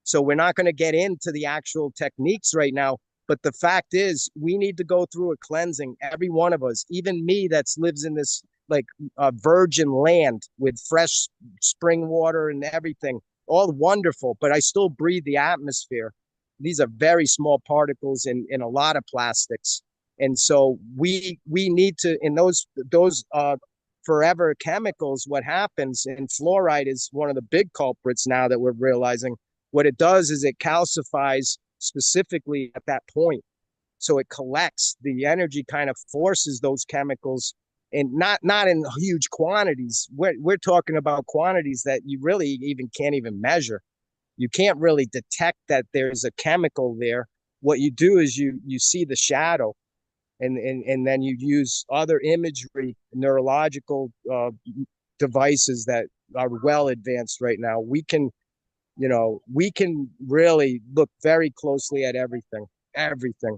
So we're not going to get into the actual techniques right now, but the fact is, we need to go through a cleansing. Every one of us, even me, that lives in this like virgin land with fresh spring water and everything, all wonderful. But I still breathe the atmosphere. These are very small particles in a lot of plastics, and so we need to, in those forever chemicals. What happens, and fluoride is one of the big culprits now that we're realizing. What it does is it calcifies specifically at that point. So it collects the energy, kind of forces those chemicals, and not in huge quantities. We're talking about quantities that you really even can't even measure. You can't really detect that there's a chemical there. What you do is you see the shadow, and then you use other imagery, neurological devices that are well advanced right now. We can really look very closely at everything, everything.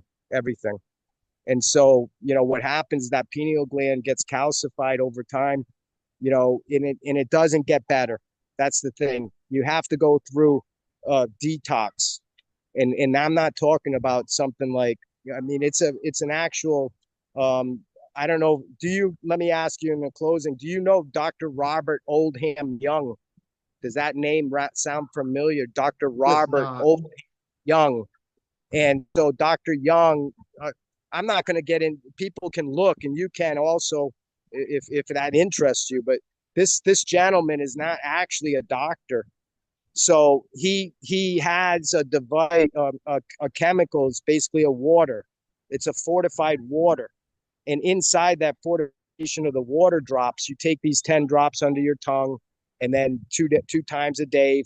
And so, what happens, that pineal gland gets calcified over time, and it doesn't get better. That's the thing. You have to go through detox. And I'm not talking about something like, I mean, it's an actual, I don't know. Let me ask you in the closing, do you know Dr. Robert Oldham Young? Does that name sound familiar? Dr. Does Robert not. Oldham Young. And so Dr. Young, I'm not going to get in. People can look, and you can also, if that interests you. But this gentleman is not actually a doctor. So he has a device, a chemical. It's basically a water. It's a fortified water, and inside that fortification of the water drops, you take these 10 drops under your tongue, and then two times a day.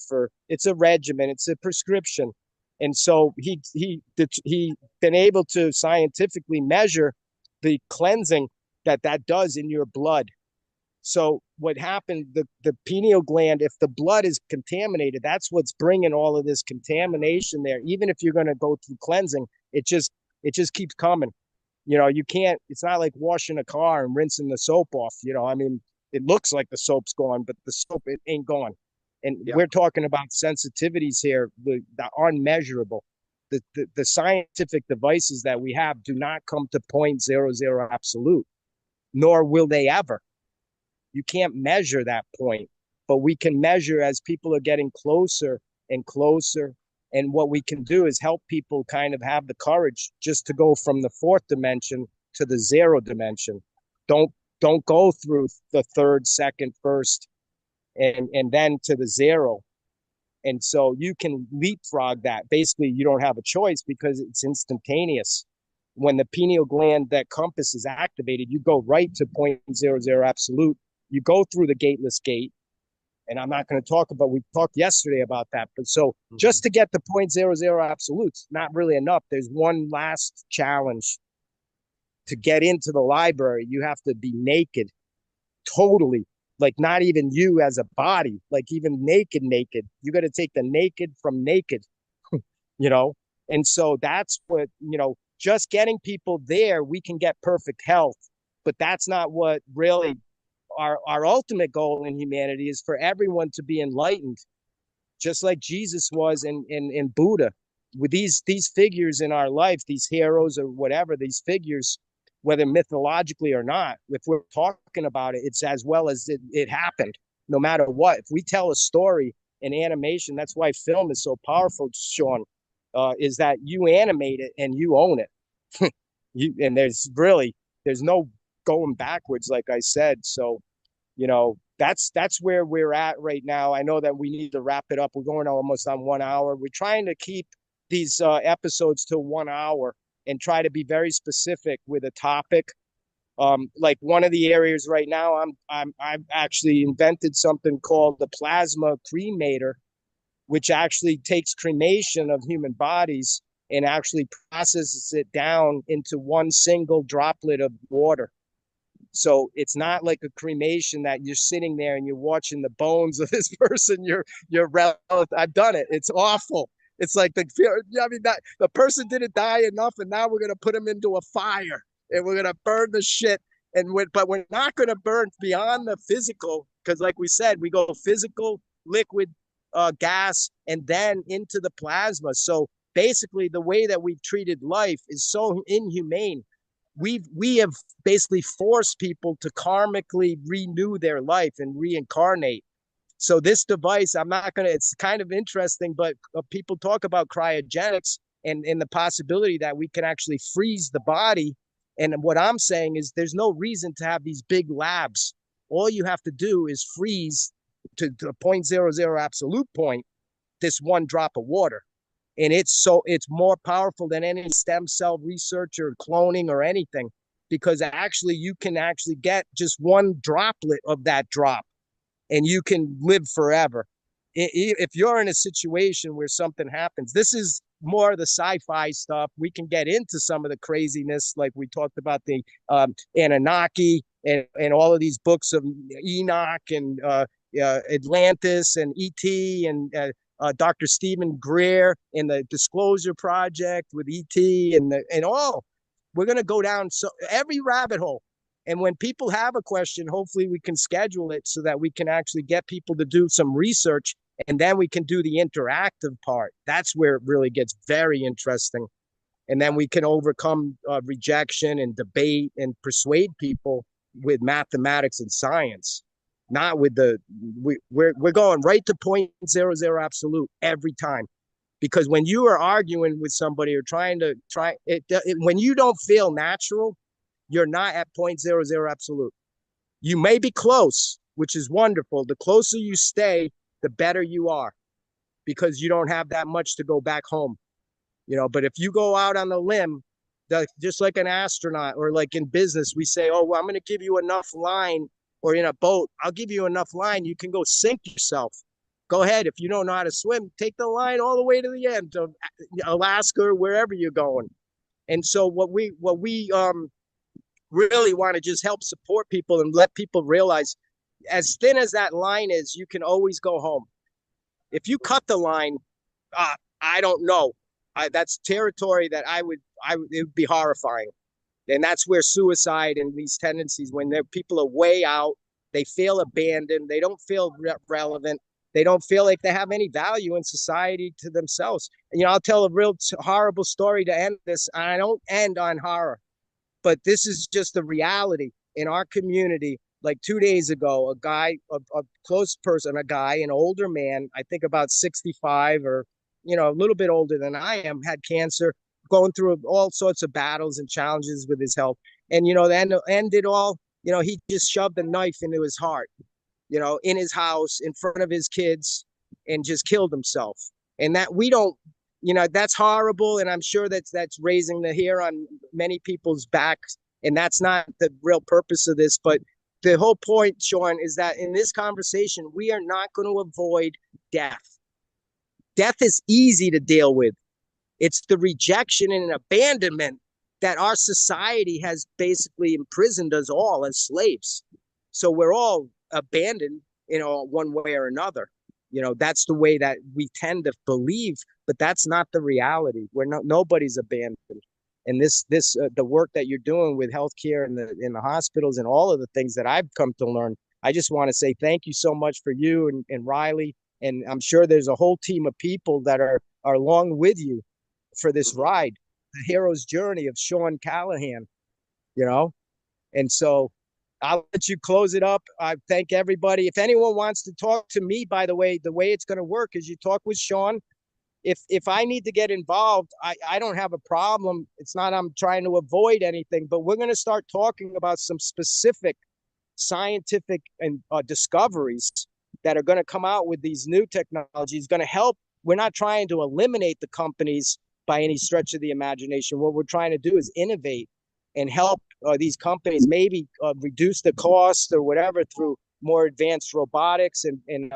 It's a regimen. It's a prescription. And so he been able to scientifically measure the cleansing that does in your blood. So what happened, the pineal gland, if the blood is contaminated, that's what's bringing all of this contamination there. Even if you're going to go through cleansing, it just keeps coming. You can't, it's not like washing a car and rinsing the soap off. I mean, it looks like the soap's gone, but the soap, it ain't gone. And Yeah. we're talking about sensitivities here, the unmeasurable. The scientific devices that we have do not come to point zero zero absolute, nor will they ever. You can't measure that point, but we can measure as people are getting closer and closer. And what we can do is help people kind of have the courage just to go from the fourth dimension to the zero dimension. Don't don't go through the third, second, first, and then to the zero. And so you can leapfrog that. Basically, you don't have a choice because it's instantaneous. When the pineal gland, that compass is activated, you go right to point zero zero absolute. You go through the gateless gate. And I'm not going to talk about, we talked yesterday about that. But so Mhm. just to get the point zero zero absolutes, not really enough. There's one last challenge to get into the library. You have to be naked, totally, like not even you as a body, like even naked. You got to take the naked from naked, you know? And so that's what, just getting people there, we can get perfect health. But that's not what really our ultimate goal in humanity is, for everyone to be enlightened, just like Jesus was in Buddha. With these figures in our life, these heroes or whatever, these figures, whether mythologically or not, if we're talking about it, it's as well as it happened, no matter what. If we tell a story in animation, that's why film is so powerful, Sean, is that you animate it and you own it. And there's no going backwards, like I said. So that's where we're at right now. I know that we need to wrap it up. We're going almost on 1 hour. We're trying to keep these episodes to 1 hour and try to be very specific with a topic. Like one of the areas right now, I've actually invented something called the plasma cremator, which actually takes cremation of human bodies and actually processes it down into one single droplet of water. So it's not like a cremation that you're sitting there and you're watching the bones of this person, your relative. I've done it. It's awful. It's like I mean, that the person didn't die enough, and now we're gonna put him into a fire and we're gonna burn the shit. But we're not gonna burn beyond the physical, because, like we said, we go physical, liquid, gas, and then into the plasma. So basically, the way that we've treated life is so inhumane. We have basically forced people to karmically renew their life and reincarnate. So this device, I'm not gonna. It's kind of interesting, but people talk about cryogenics and the possibility that we can actually freeze the body. And what I'm saying is, there's no reason to have these big labs. All you have to do is freeze to a point zero zero absolute point this one drop of water, and it's more powerful than any stem cell research or cloning or anything, because actually you can actually get just one droplet of that drop and you can live forever. If you're in a situation where something happens, this is more of the sci-fi stuff. We can get into some of the craziness, like we talked about the Anunnaki and all of these books of Enoch and Atlantis and ET and Dr. Stephen Greer and the Disclosure Project with ET and all. We're going to go down every rabbit hole. And when people have a question, hopefully we can schedule it so that we can actually get people to do some research, and then we can do the interactive part. That's where it really gets very interesting. And then we can overcome rejection and debate and persuade people with mathematics and science, not with we're going right to point zero zero absolute every time. Because when you are arguing with somebody or when you don't feel natural, you're not at point zero zero absolute. You may be close, which is wonderful. The closer you stay, the better you are, because you don't have that much to go back home. But if you go out on the limb, just like an astronaut, or like in business, we say, oh, well, I'm going to give you enough line, or in a boat, I'll give you enough line. You can go sink yourself. Go ahead. If you don't know how to swim, take the line all the way to the end of Alaska or wherever you're going. And so what we really want to just help support people and let people realize, as thin as that line is, you can always go home. If you cut the line, I don't know. That's territory that it would be horrifying. And that's where suicide and these tendencies, when people are way out, they feel abandoned, they don't feel relevant, they don't feel like they have any value in society to themselves. And, I'll tell a real horrible story to end this. I don't end on horror, but this is just the reality in our community. Like 2 days ago, a guy, a close person, a guy, an older man, I think about 65 or, a little bit older than I am, had cancer, going through all sorts of battles and challenges with his health. And, the end it all, he just shoved a knife into his heart, in his house, in front of his kids, and just killed himself. And that we don't, that's horrible. And I'm sure that's raising the hair on many people's backs. And that's not the real purpose of this. But the whole point, Sean, is that in this conversation, we are not going to avoid death. Death is easy to deal with. It's the rejection and abandonment that our society has basically imprisoned us all as slaves. So we're all abandoned, one way or another. That's the way that we tend to believe, but that's not the reality. Nobody's abandoned. And the work that you're doing with healthcare and in the hospitals and all of the things that I've come to learn, I just want to say thank you so much for you and Riley. And I'm sure there's a whole team of people that are along with you for this ride, the hero's journey of Sean Callahan, you know? And so I'll let you close it up. I thank everybody. If anyone wants to talk to me, by the way it's going to work is you talk with Sean. If I need to get involved, I don't have a problem. It's not I'm trying to avoid anything, but we're going to start talking about some specific scientific and discoveries that are going to come out with these new technologies, going to help. We're not trying to eliminate the companies by any stretch of the imagination. What we're trying to do is innovate and help these companies maybe reduce the cost or whatever through more advanced robotics and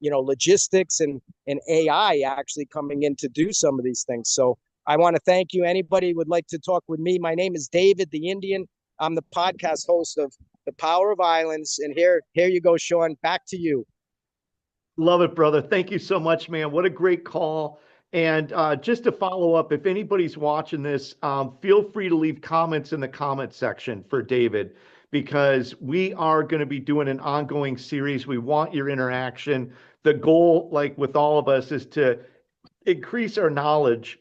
logistics and AI actually coming in to do some of these things. So I want to thank you. Anybody would like to talk with me? My name is David the Indian. I'm the podcast host of The Power of Islands. And here you go, Sean. Back to you. Love it, brother. Thank you so much, man. What a great call. And just to follow up, if anybody's watching this, feel free to leave comments in the comment section for David, because we are going to be doing an ongoing series. We want your interaction. The goal, like with all of us, is to increase our knowledge.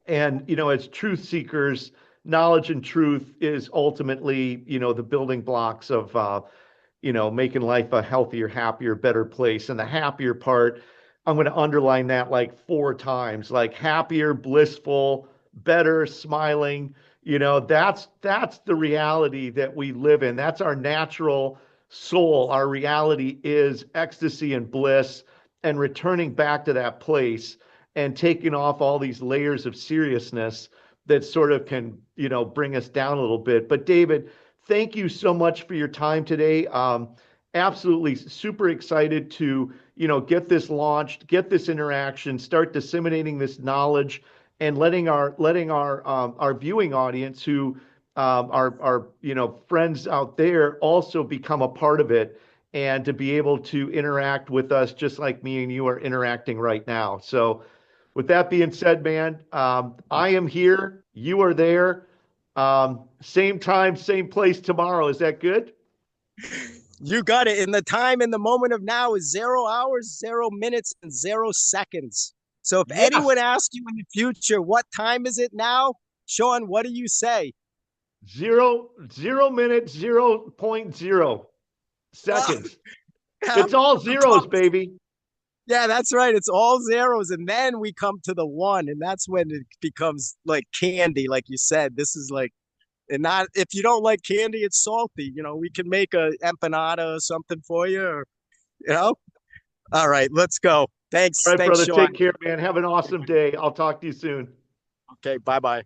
And, as truth seekers, knowledge and truth is ultimately, the building blocks of making life a healthier, happier, better place. And the happier part, I'm going to underline that like 4 times, like happier, blissful, better, smiling. That's the reality that we live in. That's our natural soul. Our reality is ecstasy and bliss, and returning back to that place and taking off all these layers of seriousness that sort of can, bring us down a little bit. But David, thank you so much for your time today. Absolutely super excited to, get this launched, get this interaction, start disseminating this knowledge, and letting our viewing audience, who are friends out there, also become a part of it, and to be able to interact with us just like me and you are interacting right now. So, with that being said, man, I am here. You are there. Same time, same place tomorrow. Is that good? You got it. And the time in the moment of now is 0 hours, 0 minutes, and 0 seconds. So if anyone Yes. asks you in the future, what time is it now? Sean, what do you say? 0 minutes, 0.0 Oh, seconds. I'm It's all zeros, pumped. baby. Yeah, that's right. It's all zeros. And then we come to the one. And that's when it becomes like candy, like you said. This is like, and not if you don't like candy, it's salty. We can make a empanada or something for you. Or, you know? All right, let's go. All Thanks. right, Thanks, brother. Sean. Take care, man. Have an awesome day. I'll talk to you soon. Okay, bye bye.